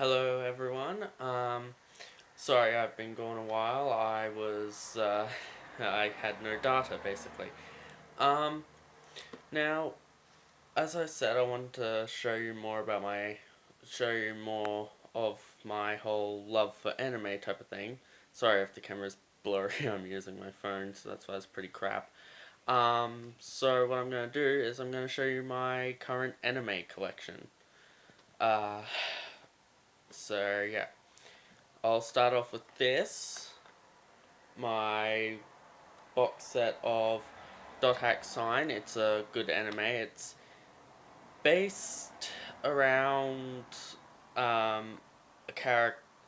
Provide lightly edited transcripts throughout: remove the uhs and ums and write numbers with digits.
Hello everyone. Sorry I've been gone a while. I had no data basically. Um, Now, as I said, I wanted to show you more of my whole love for anime type of thing. Sorry if the camera's blurry. I'm using my phone, so that's why it's pretty crap. So what I'm gonna do is I'm gonna show you my current anime collection. Uh, so yeah. I'll start off with this, my box set of Dot Hack Sign. It's a good anime. It's based around a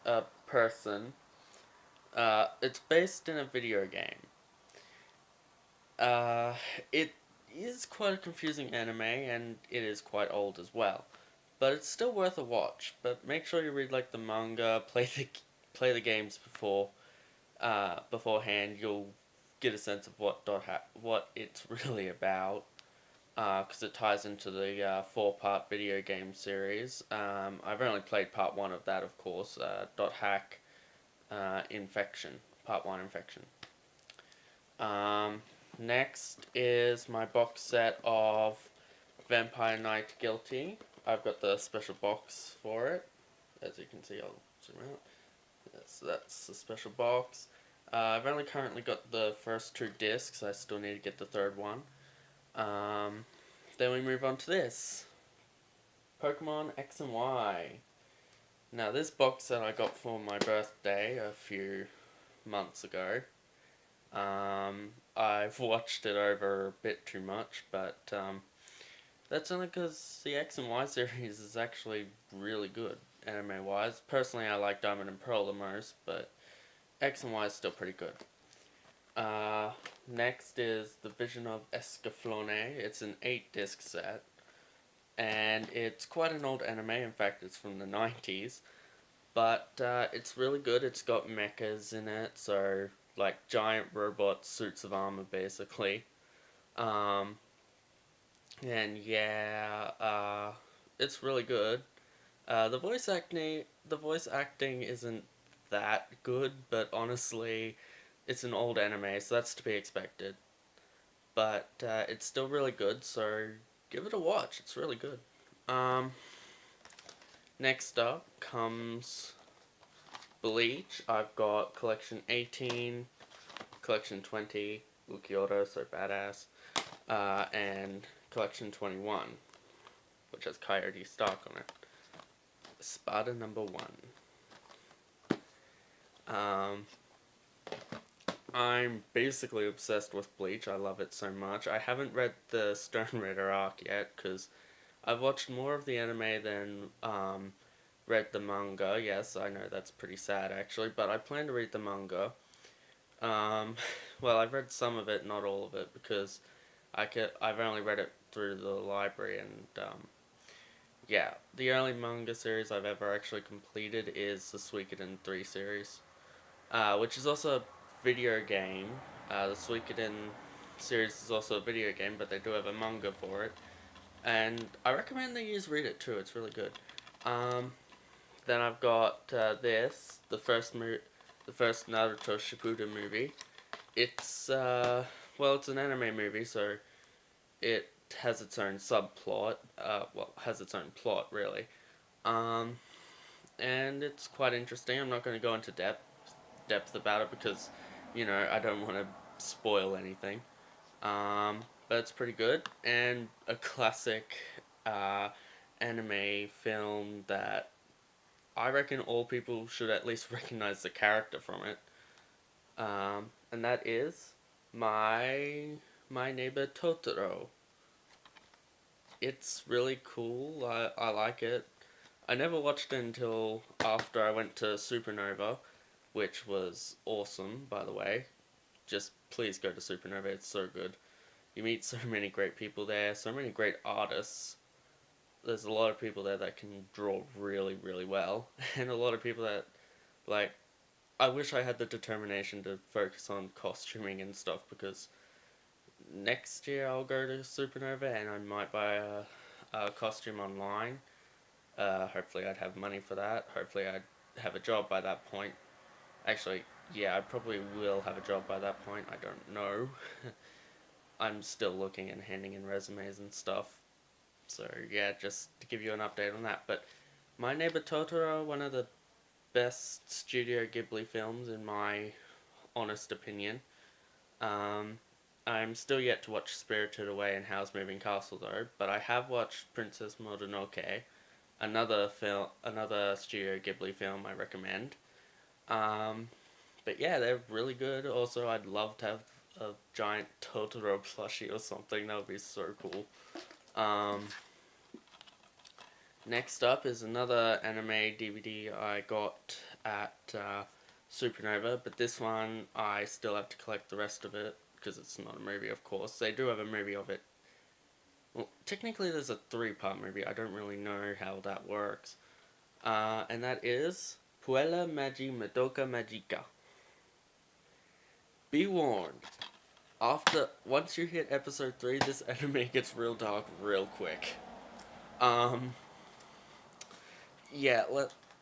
a person. It's based in a video game. Uh, it is quite a confusing anime and it is quite old as well, but it's still worth a watch. But make sure you read like the manga, play the games beforehand. You'll get a sense of what it's really about, because it ties into the four-part video game series. I've only played part one of that, of course. Dot hack infection, part one infection. Um, Next is my box set of Vampire Knight Guilty. I've got the special box for it. As you can see, I'll zoom out. Yes, that's the special box. I've only currently got the first two discs. I still need to get the third one. Then we move on to this. Pokemon X and Y. Now this box set I got for my birthday a few months ago. I've watched it over a bit too much, but that's only because the X and Y series is actually really good, anime wise. Personally, I like Diamond and Pearl the most, but X and Y is still pretty good. Next is the Vision of Escaflowne. It's an 8-disc set, and it's quite an old anime. In fact, it's from the 90s, but it's really good. It's got mechas in it, so like giant robot suits of armor, basically. Um, and yeah, it's really good. The voice acting isn't that good, but honestly, it's an old anime, so that's to be expected. But it's still really good, so give it a watch. It's really good. Um, Next up comes Bleach. I've got Collection 18, Collection 20, Lukiota, so badass, and Collection 21, which has Coyote Stark on it. Spada number 1. Um, I'm basically obsessed with Bleach. I love it so much. I haven't read the Stone Ritter arc yet because I've watched more of the anime than read the manga. Yes, I know that's pretty sad actually, but I plan to read the manga. Um, well, I've read some of it, not all of it, because I've only read it through the library, and yeah, the only manga series I've ever actually completed is the Suikoden 3 series, which is also a video game. The Suikoden series is also a video game, but they do have a manga for it, and I recommend that you just read it too. It's really good. Um, then I've got the first Naruto Shippuden movie. It's it's an anime movie, so it has its own subplot. Has its own plot really. Um, and it's quite interesting. I'm not going to go into depth about it because, I don't want to spoil anything. But it's pretty good and a classic uh, anime film that I reckon all people should at least recognize the character from it. And that is my my neighbor Totoro. It's really cool. I like it. I never watched it until after I went to Supernova, which was awesome, by the way. Just please go to Supernova, it's so good. You meet so many great people there, so many great artists. There's a lot of people there that can draw really, really well, and a lot of people that, like, I wish I had the determination to focus on costuming and stuff because next year I'll go to Supernova and I might buy a costume online. Hopefully I'd have money for that. Hopefully I'd have a job by that point. Actually, yeah, I probably will have a job by that point. I don't know. I'm still looking and handing in resumes and stuff. So yeah, just to give you an update on that. But My Neighbor Totoro, one of the best Studio Ghibli films in my honest opinion. Um, I'm still yet to watch Spirited Away and Howl's Moving Castle though, but I have watched Princess Mononoke, another Studio Ghibli film I recommend. Um, but yeah, they're really good. Also, I'd love to have a giant Totoro plushie or something. That would be so cool. Um, Next up is another anime DVD I got at Supernova, but this one I still have to collect the rest of it because it's not a movie, of course. They do have a movie of it. Well, technically, there's a three-part movie. I don't really know how that works. And that is Puella Magi Madoka Magica. Be warned. Once you hit episode 3, this anime gets real dark real quick. Um, yeah,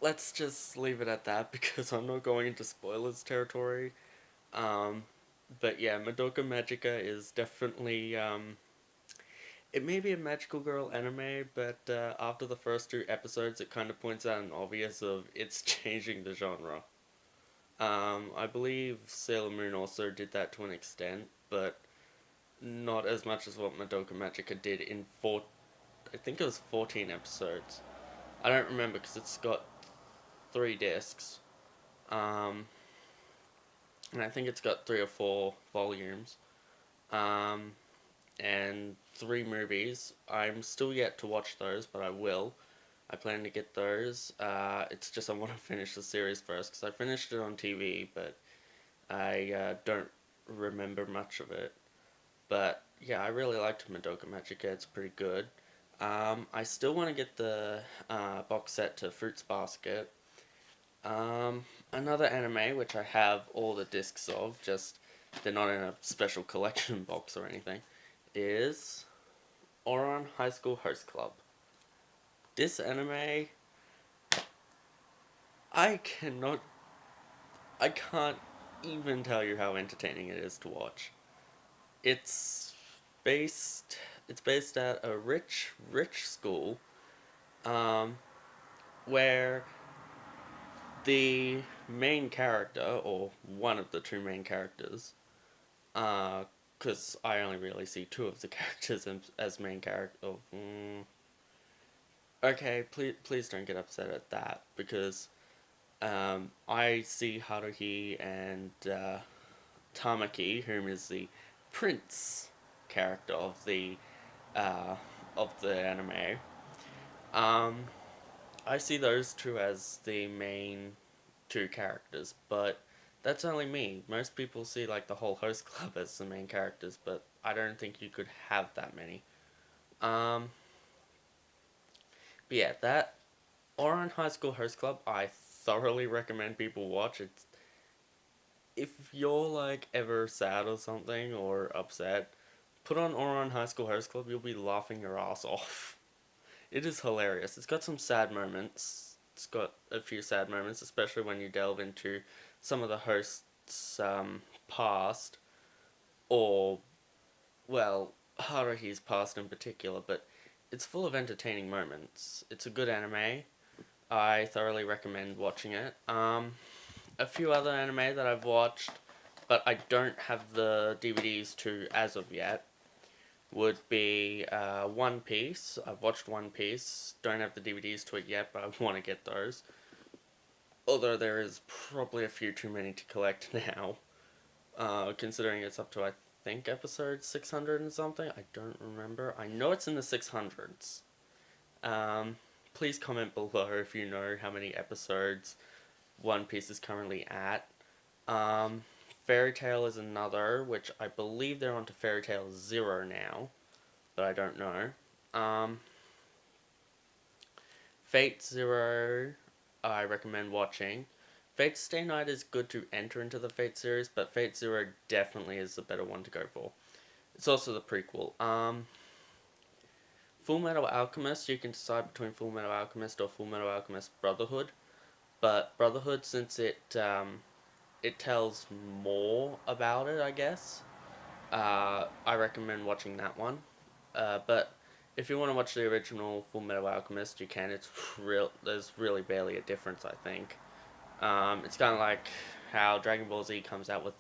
let's just leave it at that because I'm not going into spoilers territory. Um, but yeah, Madoka Magica is definitely it may be a magical girl anime, but after the first 2 episodes, it kind of points out an obvious of it's changing the genre. I believe Sailor Moon also did that to an extent, but not as much as what Madoka Magica did in I think it was 14 episodes. I don't remember because it's got 3 discs. Um, and I think it's got 3 or 4 volumes. Um, and 3 movies. I'm still yet to watch those, but I will. I plan to get those. It's just I want to finish the series first because I finished it on TV, but I don't remember much of it. But yeah, I really liked Madoka Magica. It's pretty good. I still want to get the box set to Fruits Basket. Another anime which I have all the discs of, just they're not in a special collection box or anything, is Ouran High School Host Club. This anime, I cannot, I can't even tell you how entertaining it is to watch. It's based, it's based at a rich school, um, where the main character, or one of the 2 main characters, because I only really see 2 of the characters as main character. Oh, okay, please don't get upset at that because I see Haruhi and Tamaki, whom is the prince character uh, of the anime. Um, I see those 2 as the main 2 characters, but that's only me. Most people see like the whole host club as the main characters, but I don't think you could have that many. Um, but yeah, that Ouran High School Host Club, I thoroughly recommend people watch. It's if you're like ever sad or something or upset, put on Ouran High School Host Club. You'll be laughing your ass off. It is hilarious. It's got some sad moments. It's got a few sad moments, especially when you delve into some of the hosts' past, or well, Haruhi's past in particular. But it's full of entertaining moments. It's a good anime. I thoroughly recommend watching it. A few other anime that I've watched, but I don't have the DVDs to as of yet, would be One Piece. I've watched One Piece. Don't have the DVDs to it yet, but I want to get those. Although there is probably a few too many to collect now, considering it's up to, I think, episode 600 and something. I don't remember. I know it's in the 600s. Please comment below if you know how many episodes One Piece is currently at. Fairy Tail is another, which I believe they're on to Fairy Tail 0 now, but I don't know. Fate Zero, I recommend watching. Fate Stay Night is good to enter into the Fate series, but Fate Zero definitely is the better one to go for. It's also the prequel. Full Metal Alchemist, you can decide between Full Metal Alchemist or Full Metal Alchemist Brotherhood. But Brotherhood, since it tells more about it, I guess. I recommend watching that one. But if you want to watch the original Full Metal Alchemist, you can. It's real. There's really barely a difference, I think. It's kind of like how Dragon Ball Z comes out with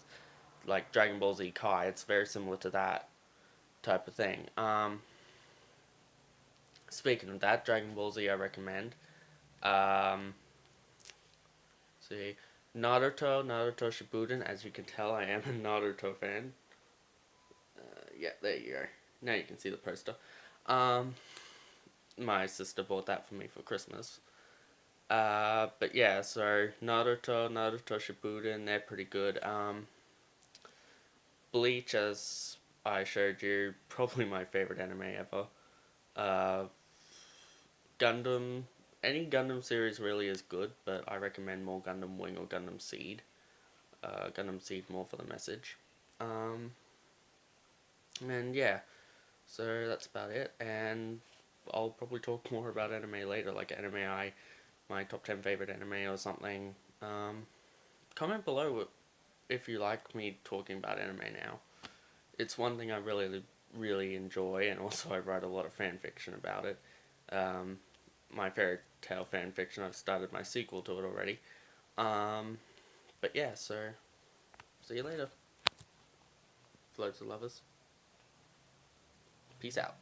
like Dragon Ball Z Kai. It's very similar to that type of thing. Speaking of that, Dragon Ball Z I recommend. Um, see, Naruto Shippuden. As you can tell, I am a Naruto fan. Yeah, there you go. Now you can see the poster. Um, my sister bought that for me for Christmas. But yeah, so Naruto Shippuden, they're pretty good. Bleach, as I showed you, probably my favorite anime ever. Uh, Gundam, any Gundam series really is good, but I recommend more Gundam Wing or Gundam Seed. Gundam Seed more for the message. Um, and yeah, so that's about it. And I'll probably talk more about anime later, like my top 10 favorite anime or something. Comment below if you like me talking about anime now. It's one thing I really enjoy, and also I write a lot of fan fiction about it. Um, my fairy tale fan fiction, I've started my sequel to it already. But yeah, so see you later. Floats of lovers. Peace out.